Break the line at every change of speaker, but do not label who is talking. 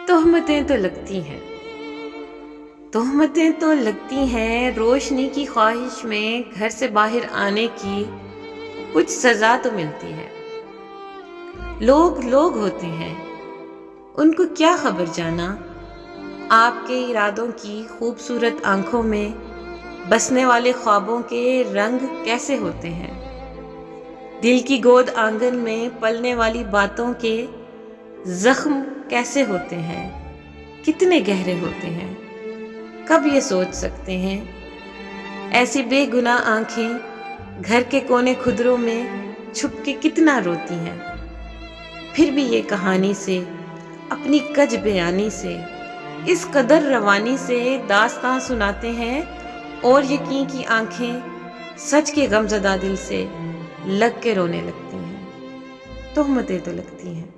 तोहमतें तो लगती हैं, तोहमतें तो लगती हैं। रोशनी की ख्वाहिश में घर से बाहर आने की कुछ सजा तो मिलती है। लोग लोग होते हैं, उनको क्या खबर जाना आपके इरादों की खूबसूरत आंखों में बसने वाले ख्वाबों के रंग कैसे होते हैं। दिल की गोद आंगन में पलने वाली बातों के जख्म कैसे होते हैं, कितने गहरे होते हैं। कब ये सोच सकते हैं ऐसी बेगुनाह आंखें घर के कोने खुदरों में छुप के कितना रोती हैं। फिर भी ये कहानी से, अपनी कज बयानी से, इस कदर रवानी से दास्तां सुनाते हैं और यकीन की आंखें सच के गमज़दा दिल से लग के रोने लगती हैं। तोहमतें तो लगती हैं।